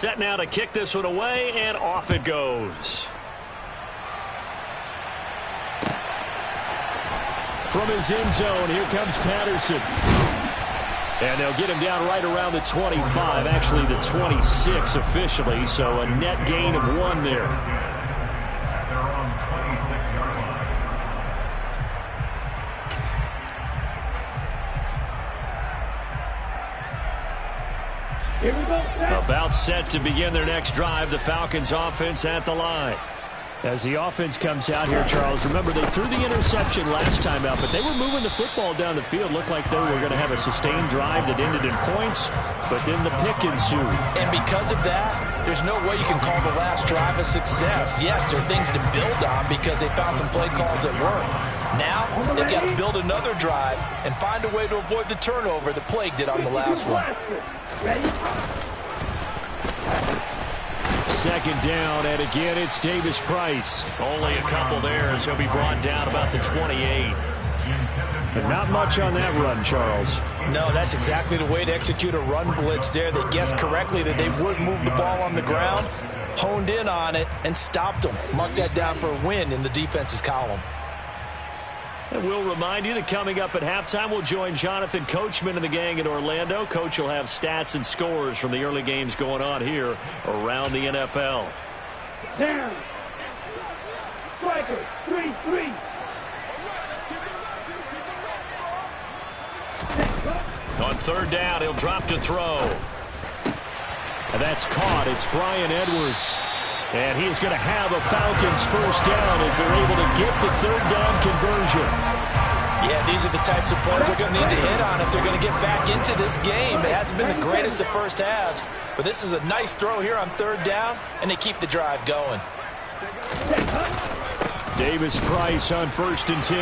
Set now to kick this one away, and off it goes. From his end zone, here comes Patterson. And they'll get him down right around the 25, actually the 26 officially, so a net gain of 1 there. Here we go. About set to begin their next drive, the Falcons offense at the line. As the offense comes out here, Charles, remember they threw the interception last time out, but they were moving the football down the field. Looked like they were going to have a sustained drive that ended in points, but then the pick ensued. And because of that, there's no way you can call the last drive a success. Yes, there are things to build on because they found some play calls that work. Now, they've got to build another drive and find a way to avoid the turnover that plagued it on the last one. Second down, and again, it's Davis-Price. Only a couple there as he'll be brought down about the 28. But not much on that run, Charles. No, that's exactly the way to execute a run blitz there. They guessed correctly that they would move the ball on the ground, honed in on it, and stopped them. Mark that down for a win in the defense's column. And we'll remind you that coming up at halftime, we'll join Jonathan Coachman and the gang in Orlando. Coach will have stats and scores from the early games going on here around the NFL. Down. Striker, 3-3. On third down, he'll drop to throw. And that's caught. It's Bryan Edwards. And he is going to have a Falcons first down as they're able to get the third down conversion. Yeah, these are the types of plays they're going to need to hit on if they're going to get back into this game. It hasn't been the greatest of first halves, but this is a nice throw here on third down, and they keep the drive going. Davis-Price on 1st and 10.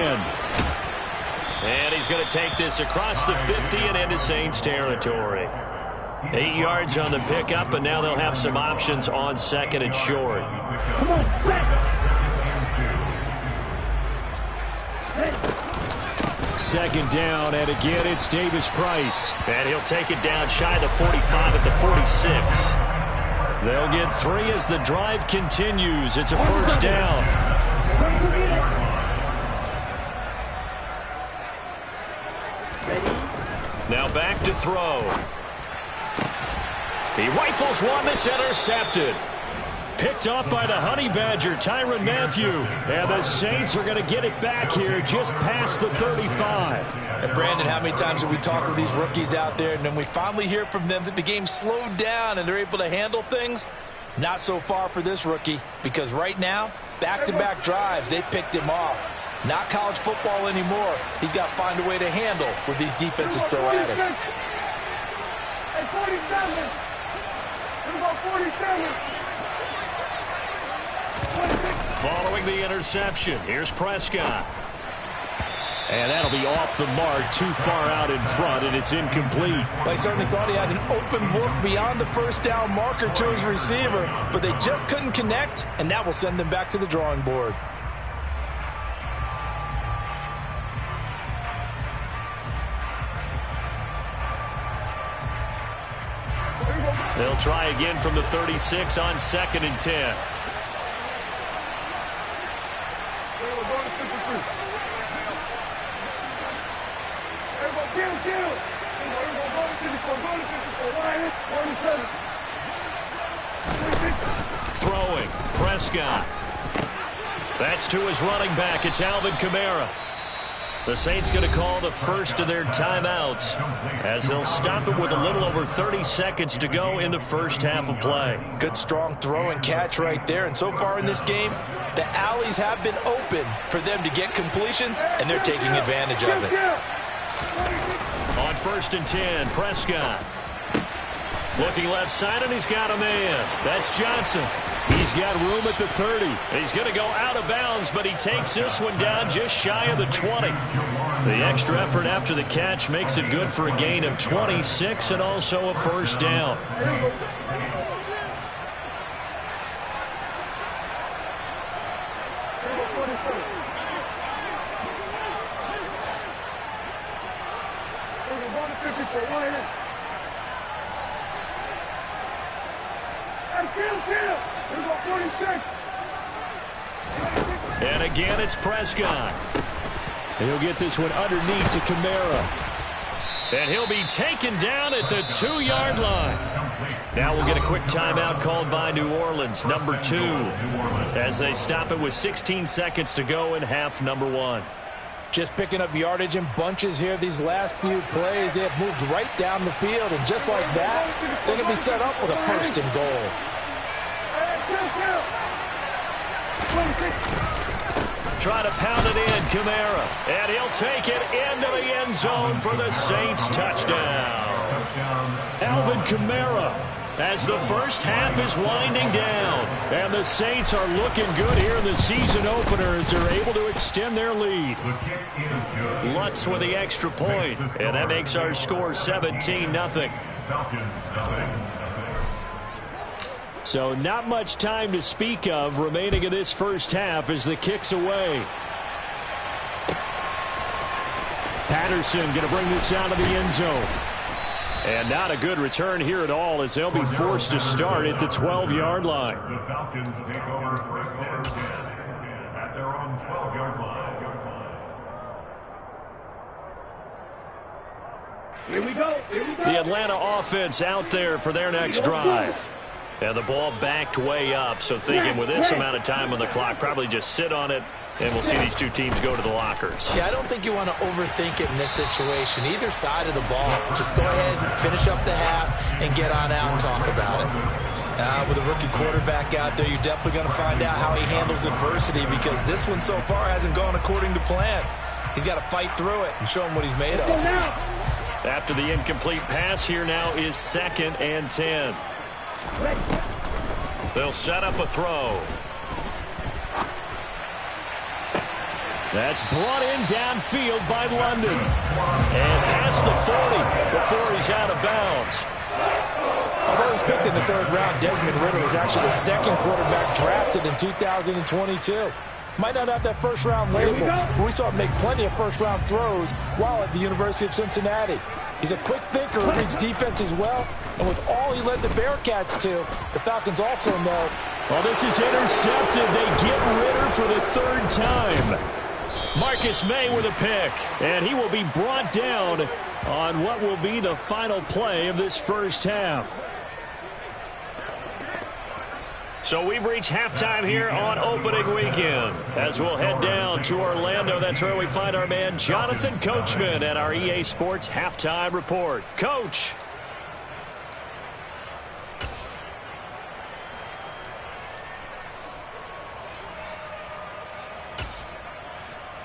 And he's going to take this across the 50 and into Saints territory. 8 yards on the pickup, and now they'll have some options on 2nd and short. Second down, and again it's Davis-Price. And he'll take it down shy of the 45 at the 46. They'll get 3 as the drive continues. It's a first down. Now back to throw. He rifles one that's intercepted. Picked up by the Honey Badger, Tyrann Mathieu. And the Saints are going to get it back here just past the 35. And Brandon, how many times have we talked with these rookies out there, and then we finally hear from them that the game slowed down and they're able to handle things? Not so far for this rookie, because right now, back-to-back drives, they picked him off. Not college football anymore. He's got to find a way to handle what these defenses throw at him. Hey, 47. About 47. Following the interception, here's Prescott. And that'll be off the mark, too far out in front, and it's incomplete. They certainly thought he had an open look beyond the first down marker to his receiver, but they just couldn't connect, and that will send them back to the drawing board. They'll try again from the 36 on 2nd and 10. Throwing, Prescott. That's to his running back. It's Alvin Kamara. The Saints going to call the first of their timeouts as they'll stop it with a little over 30 seconds to go in the first half of play. Good, strong throw and catch right there. And so far in this game, the alleys have been open for them to get completions, and they're taking advantage of it. On 1st and 10, Prescott. Looking left side, and he's got a man. That's Johnson. He's got room at the 30. He's going to go out of bounds, but he takes this one down just shy of the 20. The extra effort after the catch makes it good for a gain of 26 and also a first down. Kill. Here we go, 46. And again, it's Prescott. He'll get this one underneath to Kamara. And he'll be taken down at the 2-yard line. Now we'll get a quick timeout called by New Orleans, number 2, as they stop it with 16 seconds to go in half number 1. Just picking up yardage in bunches here. These last few plays, they have moved right down the field. And just like that, they're going to be set up with a 1st and goal. Try to pound it in, Kamara. And he'll take it into the end zone for the Saints touchdown. Alvin Kamara, as the first half is winding down. And the Saints are looking good here in the season opener as they're able to extend their lead. Lutz with the extra point, and that makes our score 17-0. So not much time to speak of remaining in this first half as the kick's away. Patterson going to bring this out of the end zone. And not a good return here at all as they'll be forced to start at the 12-yard line. The Falcons take over 1st and 10 at their own 12-yard line. Here we go. The Atlanta offense out there for their next drive. And the ball backed way up, so thinking with this amount of time on the clock, probably just sit on it, and we'll see these two teams go to the lockers. Yeah, I don't think you want to overthink it in this situation. Either side of the ball, just go ahead, finish up the half, and get on out and talk about it. With a rookie quarterback out there, you're definitely going to find out how he handles adversity because this one so far hasn't gone according to plan. He's got to fight through it and show him what he's made of. After the incomplete pass, here now is 2nd and 10. They'll set up a throw. That's brought in downfield by London. And past the 40 before he's out of bounds. Although he's picked in the 3rd round, Desmond Ridder was actually the 2nd quarterback drafted in 2022. Might not have that 1st-round label, but we saw him make plenty of 1st-round throws while at the University of Cincinnati. He's a quick thinker who reads defense as well, and with all he led the Bearcats to, the Falcons also know. Well, this is intercepted. They get Ridder for the 3rd time. Marcus May with a pick, and he will be brought down on what will be the final play of this first half. So we've reached halftime here on opening weekend. As we'll head down to Orlando, that's where we find our man Jonathan Coachman at our EA Sports Halftime Report. Coach.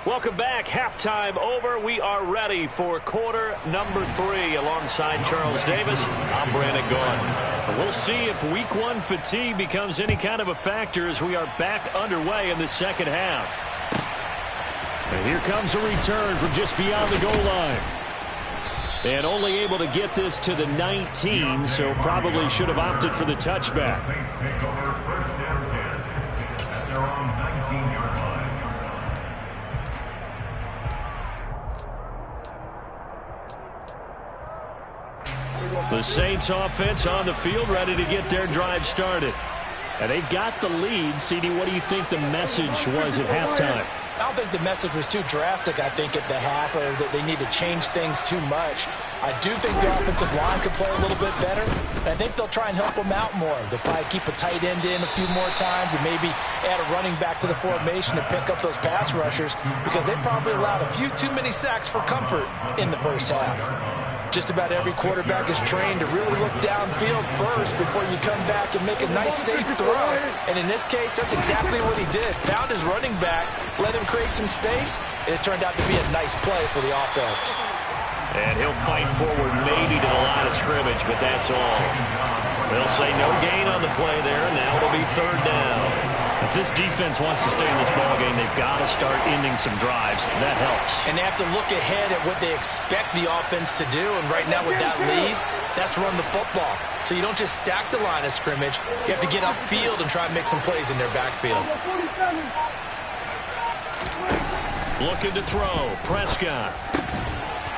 Welcome back. Halftime over. We are ready for quarter number 3 alongside Charles Davis. I'm Brandon Gaudin. We'll see if week 1 fatigue becomes any kind of a factor as we are back underway in the second half. And here comes a return from just beyond the goal line. And only able to get this to the 19, so probably should have opted for the touchback. Saints take over 1st and 10 at their own 19-yard line. The Saints offense on the field ready to get their drive started. And they've got the lead. CD, what do you think the message was at halftime? I don't think the message was too drastic, I think, at the half, or that they need to change things too much. I do think the offensive line could play a little bit better. I think they'll try and help them out more. They'll probably keep a tight end in a few more times and maybe add a running back to the formation to pick up those pass rushers because they probably allowed a few too many sacks for comfort in the first half. Just about every quarterback is trained to really look downfield first before you come back and make a nice, safe throw. And in this case, that's exactly what he did. Found his running back, let him create some space, and it turned out to be a nice play for the offense. And he'll fight forward maybe to the line of scrimmage, but that's all. They'll say no gain on the play there. Now it'll be 3rd down. If this defense wants to stay in this ballgame, they've got to start ending some drives. That helps. And they have to look ahead at what they expect the offense to do. And right now with that lead, that's run the football. So you don't just stack the line of scrimmage. You have to get upfield and try and make some plays in their backfield. Looking to throw. Prescott.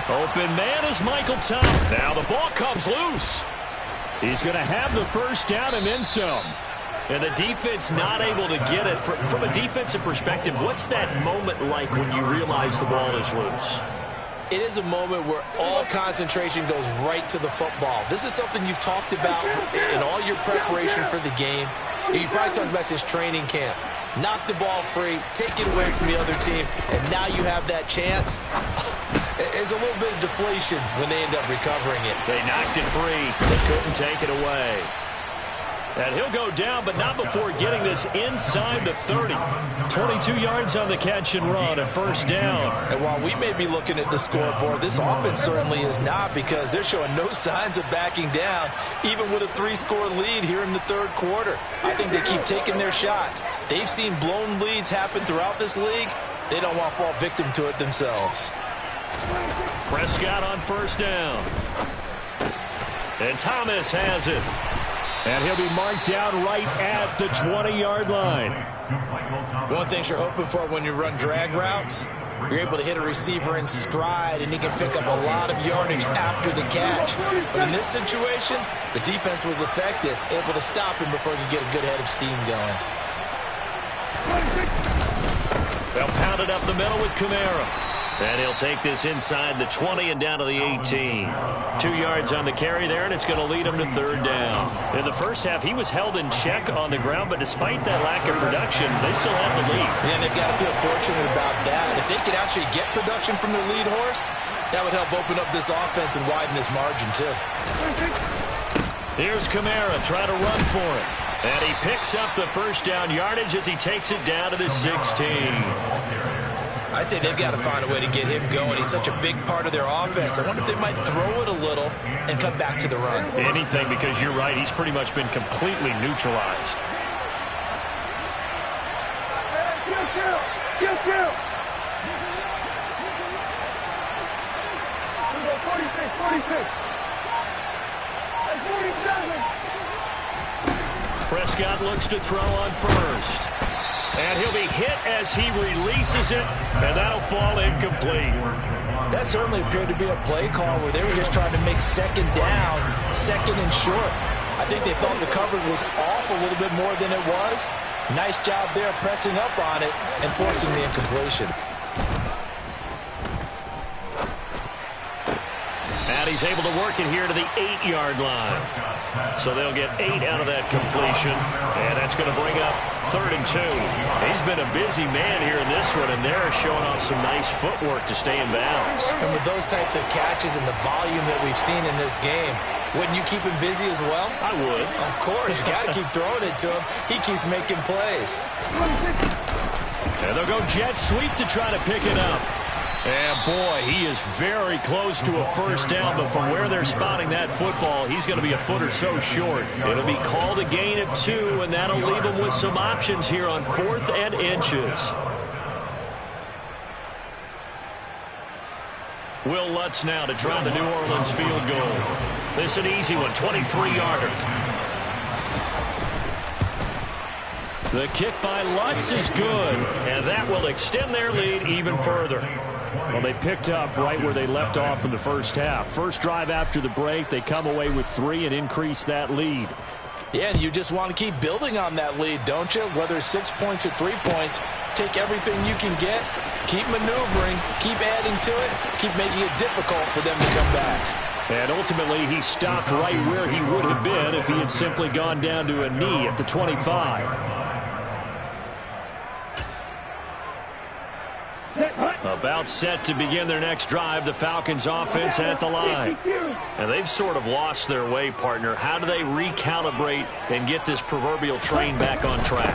Open man is Michael Thomas. Now the ball comes loose. He's going to have the first down and then some. And the defense not able to get it. From a defensive perspective, what's that moment like when you realize the ball is loose? It is a moment where all concentration goes right to the football. This is something you've talked about in all your preparation for the game. You probably talked about this training camp. Knock the ball free, take it away from the other team, and now you have that chance. There's a little bit of deflation when they end up recovering it. They knocked it free. They couldn't take it away. And he'll go down, but not before getting this inside the 30. 22 yards on the catch and run, a first down. And while we may be looking at the scoreboard, this offense certainly is not, because they're showing no signs of backing down, even with a 3-score lead here in the third quarter. I think they keep taking their shots. They've seen blown leads happen throughout this league. They don't want to fall victim to it themselves. Prescott on first down. And Thomas has it. And he'll be marked down right at the 20-yard line. One of the things you're hoping for when you run drag routes, you're able to hit a receiver in stride, and he can pick up a lot of yardage after the catch. But in this situation, the defense was effective, able to stop him before he could get a good head of steam going. They'll pound it up the middle with Kamara. And he'll take this inside the 20 and down to the 18. 2 yards on the carry there, and it's going to lead him to third down. In the first half, he was held in check on the ground, but despite that lack of production, they still have the lead. And they've got to feel fortunate about that. If they could actually get production from their lead horse, that would help open up this offense and widen this margin, too. Here's Kamara trying to run for it. And he picks up the first down yardage as he takes it down to the 16. I'd say they've got to find a way to get him going. He's such a big part of their offense. I wonder if they might throw it a little and come back to the run. Anything, because you're right. He's pretty much been completely neutralized. Kill. 46. 47. Prescott looks to throw on first. And he'll be hit as he releases it, and that'll fall incomplete. That certainly appeared to be a play call where they were just trying to make second down, second and short. I think they thought the coverage was off a little bit more than it was. Nice job there pressing up on it and forcing the incompletion. And he's able to work it here to the 8-yard line. So they'll get 8 out of that completion, and that's going to bring up third and 2. He's been a busy man here in this one, and they're showing off some nice footwork to stay in bounds. And with those types of catches and the volume that we've seen in this game, wouldn't you keep him busy as well? I would. Of course. You got to keep throwing it to him. He keeps making plays. And they'll go jet sweep to try to pick it up. And, boy, he is very close to a first down, but from where they're spotting that football, he's going to be a foot or so short. It'll be called a gain of 2, and that'll leave him with some options here on 4th and inches. Will Lutz now to try the New Orleans field goal. This an easy one, 23-yarder. The kick by Lutz is good, and that will extend their lead even further. Well, they picked up right where they left off in the first half. First drive after the break, they come away with 3 and increase that lead. Yeah, and you just want to keep building on that lead, don't you? Whether it's 6 points or 3 points, take everything you can get, keep maneuvering, keep adding to it, keep making it difficult for them to come back. And ultimately, he stopped right where he would have been if he had simply gone down to a knee at the 25. About set to begin their next drive, the Falcons offense at the line. And they've sort of lost their way, partner. How do they recalibrate and get this proverbial train back on track?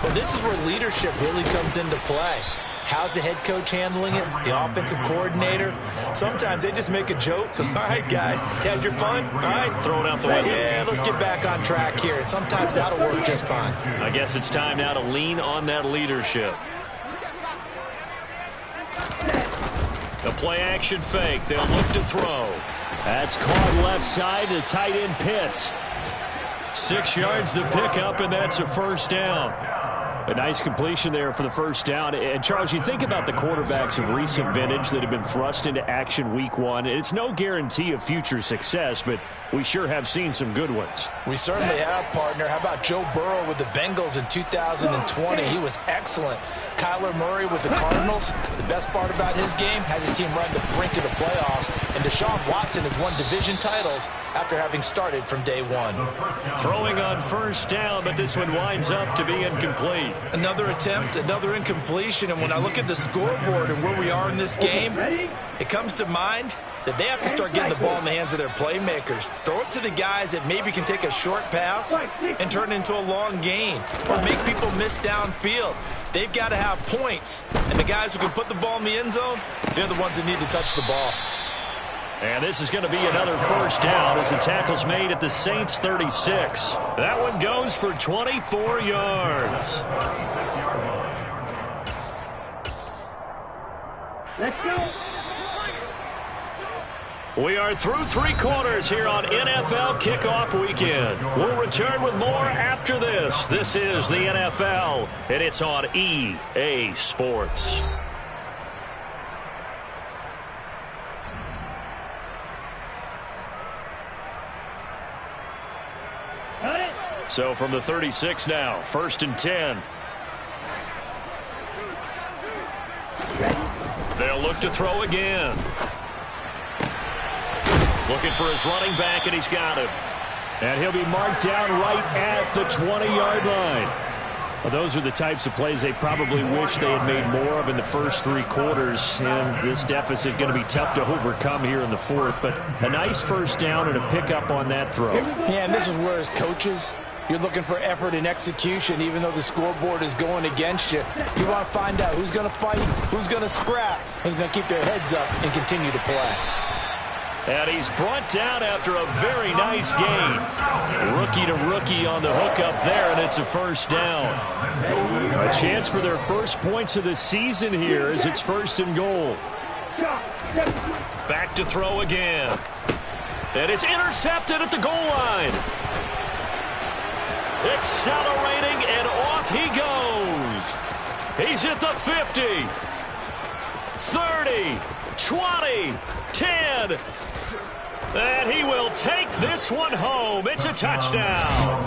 Well, this is where leadership really comes into play. How's the head coach handling it? The offensive coordinator? Sometimes they just make a joke. All right, guys, had your fun? All right. Throw it out the window. Yeah, let's get back on track here. And sometimes that'll work just fine. I guess it's time now to lean on that leadership. The play-action fake. They'll look to throw. That's caught left side to tight end Pitts. 6 yards the pickup, and that's a first down. A nice completion there for the first down. And, Charles, you think about the quarterbacks of recent vintage that have been thrust into action week one. It's no guarantee of future success, but we sure have seen some good ones. We certainly have, partner. How about Joe Burrow with the Bengals in 2020? He was excellent. Kyler Murray with the Cardinals. The best part about his game has his team run the brink of the playoffs. And Deshaun Watson has won division titles after having started from day one. Throwing on first down, but this one winds up to be incomplete. Another attempt, another incompletion. And when I look at the scoreboard and where we are in this game, it comes to mind that they have to start getting the ball in the hands of their playmakers. Throw it to the guys that maybe can take a short pass and turn it into a long gain or make people miss downfield. They've got to have points. And the guys who can put the ball in the end zone, they're the ones that need to touch the ball. And this is going to be another first down as the tackle's made at the Saints' 36. That one goes for 24 yards. Let's go. We are through three quarters here on NFL Kickoff Weekend. We'll return with more after this. This is the NFL, and it's on EA Sports. So from the 36 now, 1st and 10. They'll look to throw again. Looking for his running back, and he's got him. And he'll be marked down right at the 20-yard line. Well, those are the types of plays they probably wish they had made more of in the first three quarters. And this deficit going to be tough to overcome here in the fourth. But a nice first down and a pickup on that throw. Yeah, and this is where as coaches, you're looking for effort and execution, even though the scoreboard is going against you. You want to find out who's going to fight, who's going to scrap, who's going to keep their heads up and continue to play. And he's brought down after a very nice gain. Rookie to rookie on the hook up there, and it's a first down. A chance for their first points of the season here as it's 1st and goal. Back to throw again. And it's intercepted at the goal line. Accelerating, and off he goes. He's at the 50, 30, 20, 10. And he will take this one home. It's a touchdown.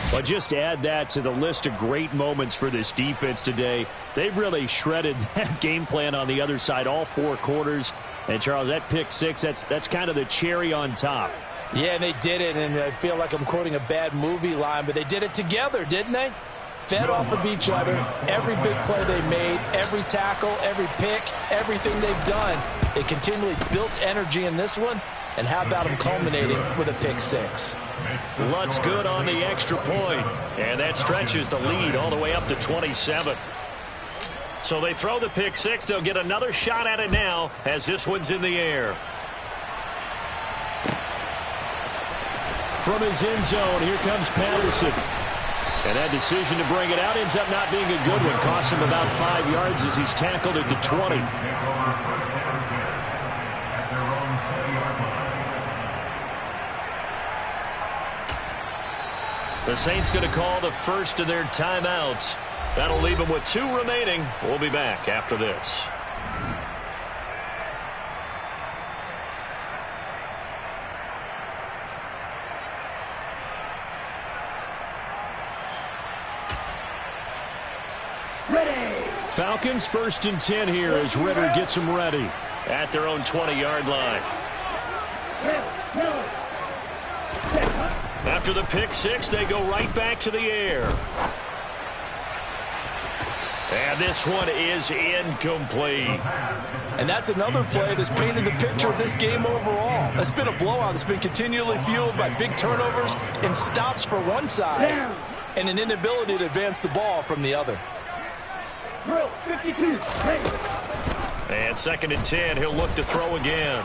But just add that to the list of great moments for this defense today. They've really shredded that game plan on the other side all four quarters. And, Charles, that pick six, that's kind of the cherry on top. Yeah, and they did it, and I feel like I'm quoting a bad movie line, but they did it together, didn't they? Fed off of each other, every big play they made, every tackle, every pick, everything they've done. They continually built energy in this one, and how about them culminating with a pick six? Lutz good on the extra point, and that stretches the lead all the way up to 27. So they throw the pick six. They'll get another shot at it now as this one's in the air. From his end zone, here comes Patterson. And that decision to bring it out ends up not being a good one. Costs him about 5 yards as he's tackled at the 20. The Saints going to call the first of their timeouts. That'll leave them with 2 remaining. We'll be back after this. Falcons 1st and 10 here as Ritter gets them ready at their own 20-yard line. After the pick six, they go right back to the air. And this one is incomplete. And that's another play that's painted the picture of this game overall. It's been a blowout. It's been continually fueled by big turnovers and stops for one side and an inability to advance the ball from the other. And 2nd and 10, he'll look to throw again.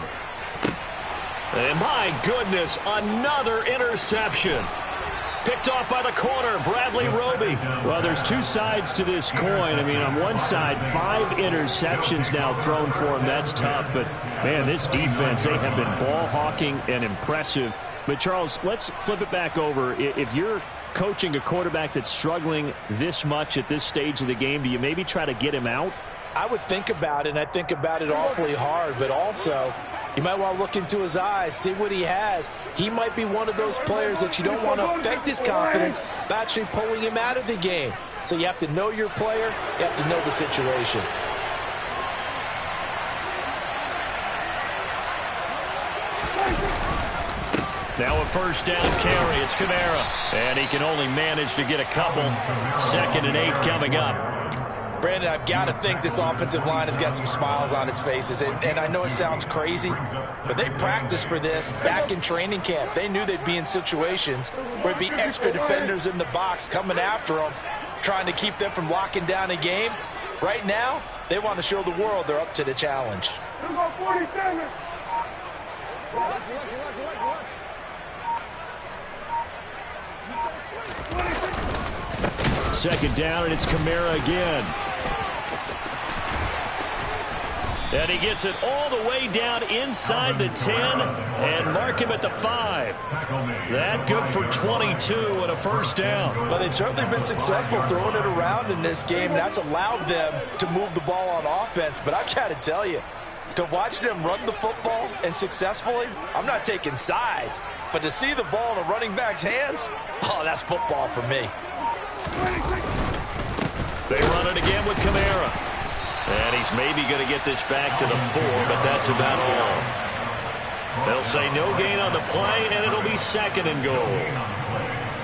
And my goodness, another interception. Picked off by the corner, Bradley Roby. Well, there's 2 sides to this coin. I mean, on one side, 5 interceptions now thrown for him. That's tough. But, man, this defense, they have been ball hawking and impressive. But, Charles, let's flip it back over. If you're coaching a quarterback that's struggling this much at this stage of the game, do you maybe try to get him out? I would think about it, and I think about it awfully hard, but also you might want to look into his eyes, see what he has. He might be one of those players that you don't want to affect his confidence by actually pulling him out of the game. So you have to know your player, you have to know the situation. Now a first down carry. It's Kamara. And he can only manage to get a couple. 2nd and 8 coming up. Brandon, I've got to think this offensive line has got some smiles on its faces. And I know it sounds crazy, but they practiced for this back in training camp. They knew they'd be in situations where it'd be extra defenders in the box coming after them, trying to keep them from locking down a game. Right now, they want to show the world they're up to the challenge. 47. 2nd down, and it's Kamara again. And he gets it all the way down inside the 10 and mark him at the 5. That good for 22 and a first down. Well, they've certainly been successful throwing it around in this game. That's allowed them to move the ball on offense. But I've got to tell you, to watch them run the football and successfully, I'm not taking sides. But to see the ball in a running back's hands, oh, that's football for me. They run it again with Kamara. And he's maybe going to get this back to the 4, but that's about all. They'll say no gain on the play, and it'll be 2nd and goal.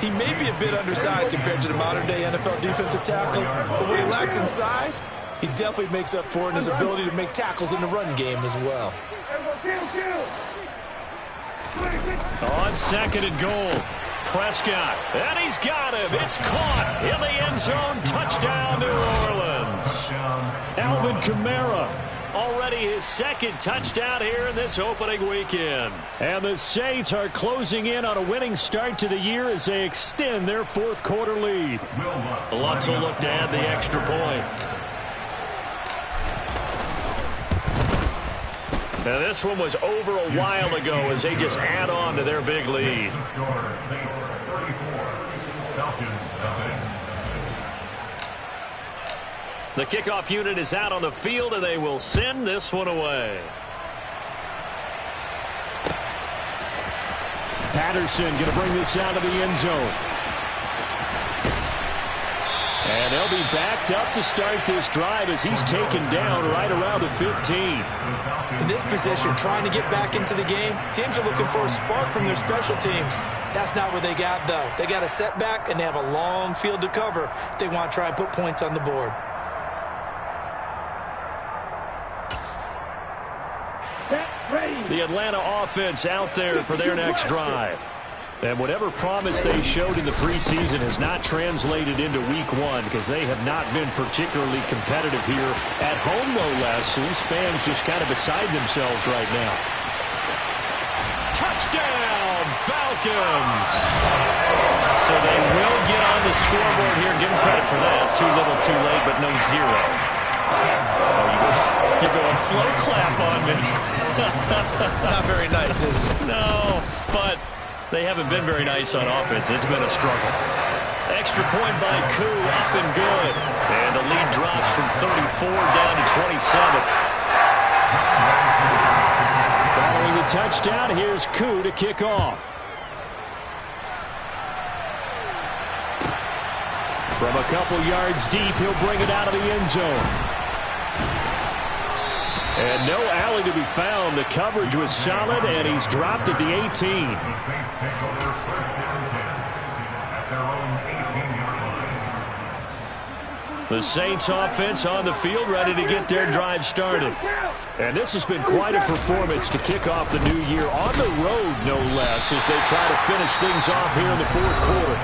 He may be a bit undersized compared to the modern-day NFL defensive tackle, but what he lacks in size, he definitely makes up for in his ability to make tackles in the run game as well. On 2nd and goal, Prescott, and he's got him. It's caught in the end zone. Touchdown, New Orleans. Alvin Kamara, already his 2nd touchdown here in this opening weekend. And the Saints are closing in on a winning start to the year as they extend their 4th quarter lead. Lutz will look to add the extra point. Now this one was over a while ago as they just add on to their big lead. The kickoff unit is out on the field, and they will send this one away. Patterson going to bring this out of the end zone. And they'll be backed up to start this drive as he's taken down right around the 15. In this position, trying to get back into the game, teams are looking for a spark from their special teams. That's not what they got, though. They got a setback, and they have a long field to cover if they want to try and put points on the board. The Atlanta offense out there for their next drive. And whatever promise they showed in the preseason has not translated into week 1 because they have not been particularly competitive here at home, no less. So these fans just kind of beside themselves right now. Touchdown, Falcons! So they will get on the scoreboard here. Give them credit for that. Too little, too late, but no 0. Oh, you're going slow clap on me. Not very nice, is it? No, but they haven't been very nice on offense. It's been a struggle. Extra point by Koo, up and good. And the lead drops from 34 down to 27. Following the touchdown, here's Koo to kick off. From a couple yards deep, he'll bring it out of the end zone. And no alley to be found. The coverage was solid, and he's dropped at the 18. The Saints take over 1st and 10 at their own 18-yard line. The Saints offense on the field, ready to get their drive started. And this has been quite a performance to kick off the new year on the road, no less, as they try to finish things off here in the 4th quarter.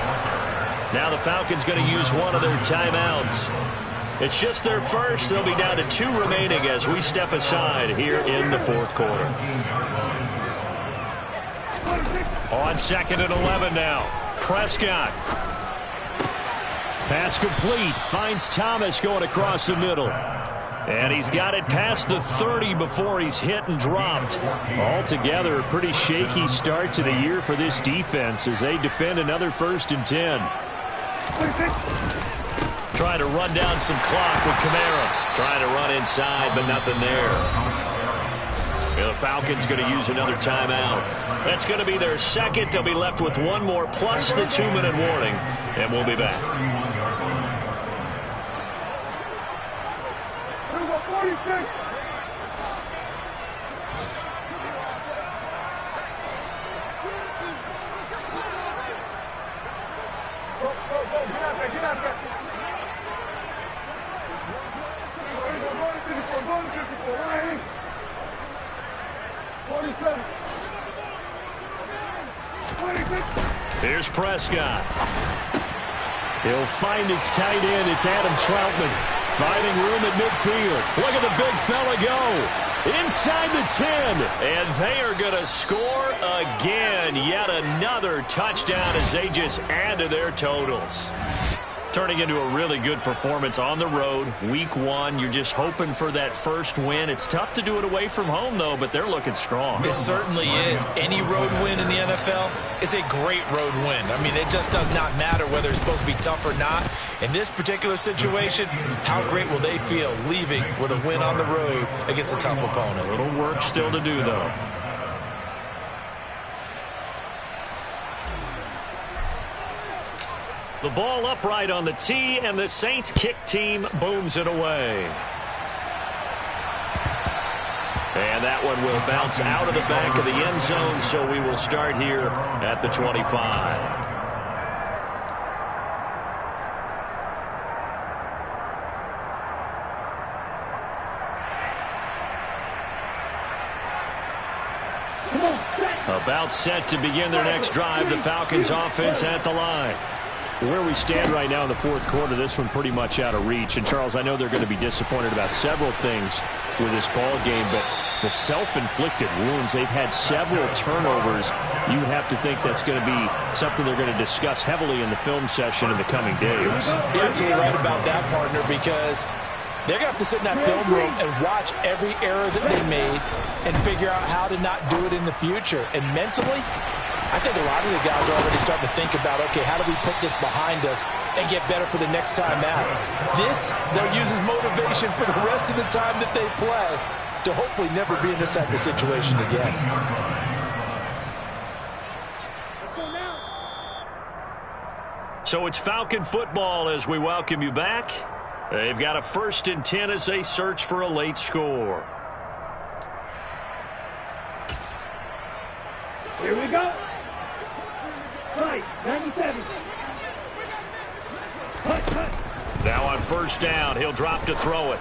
Now the Falcons going to use one of their timeouts. It's just their first. They'll be down to 2 remaining as we step aside here in the 4th quarter. On 2nd and 11 now. Prescott. Pass complete. Finds Thomas going across the middle. And he's got it past the 30 before he's hit and dropped. Altogether, a pretty shaky start to the year for this defense as they defend another 1st and 10. Trying to run down some clock with Kamara. Trying to run inside, but nothing there. The Falcons going to use another timeout. That's going to be their second. They'll be left with one more plus the 2-minute warning, and we'll be back. 46. Get out there. 47. Here's Prescott. He'll find his tight end. It's Adam Troutman. Finding room at midfield. Look at the big fella go. Inside the 10. And they are going to score again. Yet another touchdown as they just add to their totals. Turning into a really good performance on the road. Week 1, you're just hoping for that first win. It's tough to do it away from home, though, but they're looking strong. It certainly is. Any road win in the NFL is a great road win. I mean, it just does not matter whether it's supposed to be tough or not. In this particular situation, how great will they feel leaving with a win on the road against a tough opponent? A little work still to do, though. The ball upright on the tee, and the Saints kick team booms it away. And that one will bounce out of the back of the end zone, so we will start here at the 25. About set to begin their next drive. The Falcons offense at the line. Where we stand right now in the 4th quarter, this one pretty much out of reach. And, Charles, I know they're going to be disappointed about several things with this ball game, but the self-inflicted wounds, they've had several turnovers. You have to think that's going to be something they're going to discuss heavily in the film session in the coming days. You're absolutely right about that, partner, because they're going to have to sit in that film room and watch every error that they made and figure out how to not do it in the future. And mentally, I think a lot of the guys are already starting to think about, okay, how do we put this behind us and get better for the next time out? This, they'll use as motivation for the rest of the time that they play to hopefully never be in this type of situation again. So it's Falcon football as we welcome you back. They've got a 1st and 10 as they search for a late score. Here we go. Right, 97. Now on 1st down, he'll drop to throw it.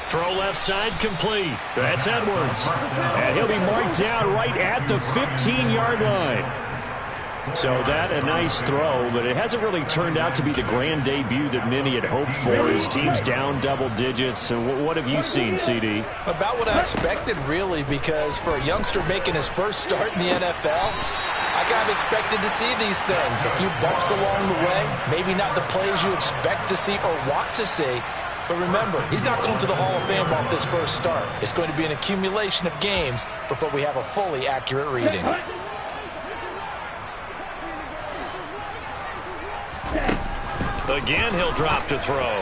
Throw left side complete. That's Edwards. And he'll be marked down right at the 15-yard line. So that a nice throw, but it hasn't really turned out to be the grand debut that many had hoped for. His team's down double digits. And what have you seen, CD? About what I expected, really, because for a youngster making his first start in the NFL, I kind of expected to see these things. A few bumps along the way, maybe not the plays you expect to see or want to see. But remember, he's not going to the Hall of Fame off this first start. It's going to be an accumulation of games before we have a fully accurate reading. Again, he'll drop to throw.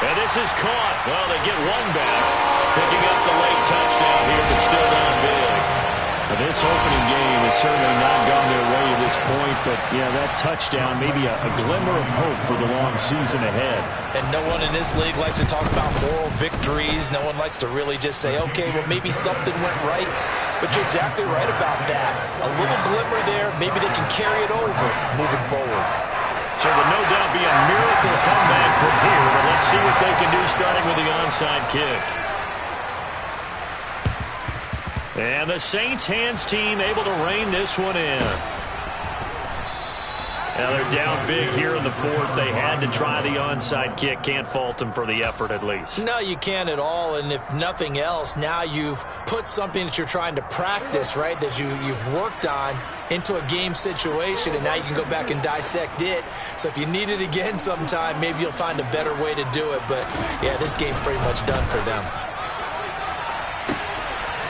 And this is caught. Well, they get one back. Picking up the late touchdown here, but still down big. Well, this opening game has certainly not gone their way at this point, but, yeah, that touchdown, maybe a glimmer of hope for the long season ahead. And no one in this league likes to talk about moral victories. No one likes to really just say, okay, well, maybe something went right. But you're exactly right about that. A little glimmer there, maybe they can carry it over moving forward. So it would no doubt be a miracle comeback from here, but let's see what they can do starting with the onside kick. And the Saints hands team able to rein this one in. Now they're down big here in the fourth. They had to try the onside kick. Can't fault them for the effort at least. No, you can't at all. And if nothing else, now you've put something that you're trying to practice, right, that you've worked on into a game situation, and now you can go back and dissect it. So if you need it again sometime, maybe you'll find a better way to do it. But, yeah, this game's pretty much done for them.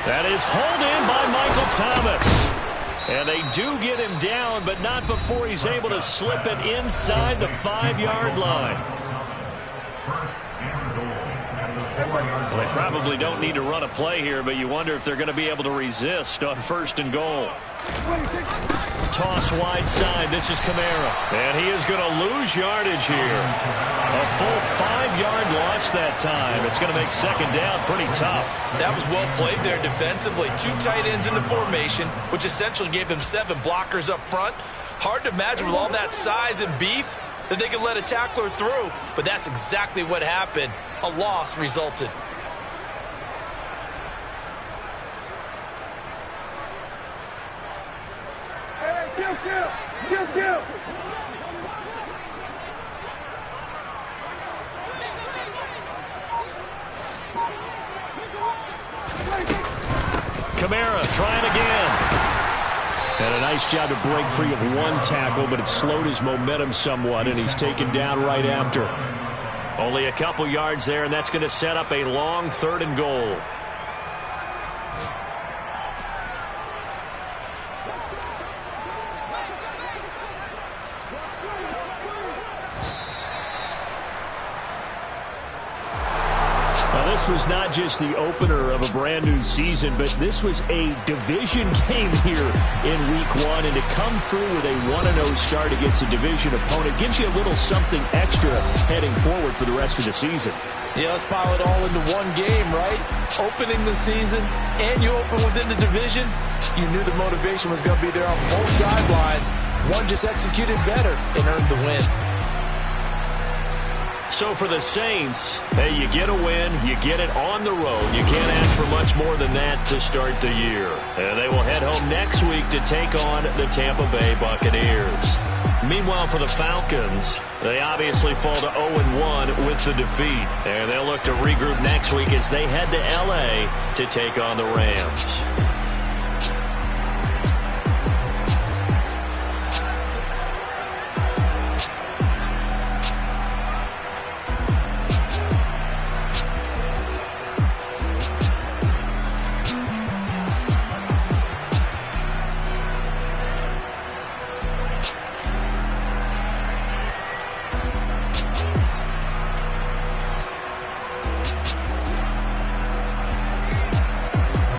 That is hauled in by Michael Thomas. And they do get him down, but not before he's able to slip it inside the 5-yard line. Well, they probably don't need to run a play here, but you wonder if they're going to be able to resist on 1st and goal. Toss wide side. This is Kamara. And he is going to lose yardage here. A full 5-yard loss that time. It's going to make 2nd down pretty tough. That was well played there defensively. 2 tight ends in the formation, which essentially gave them 7 blockers up front. Hard to imagine with all that size and beef that they could let a tackler through, but that's exactly what happened. A loss resulted. Kill. Kamara trying again. And a nice job to break free of 1 tackle, but it slowed his momentum somewhat, and he's taken down right after. Only a couple yards there, and that's going to set up a long 3rd and goal. This was not just the opener of a brand new season, but this was a division game here in week 1. And to come through with a 1-0 start against a division opponent gives you a little something extra heading forward for the rest of the season. Yeah, let's pile it all into one game, right? Opening the season, and you open within the division. You knew the motivation was going to be there on both sidelines. One just executed better and earned the win. So for the Saints, hey, you get a win, you get it on the road. You can't ask for much more than that to start the year. And they will head home next week to take on the Tampa Bay Buccaneers. Meanwhile, for the Falcons, they obviously fall to 0-1 with the defeat. And they'll look to regroup next week as they head to L.A. to take on the Rams.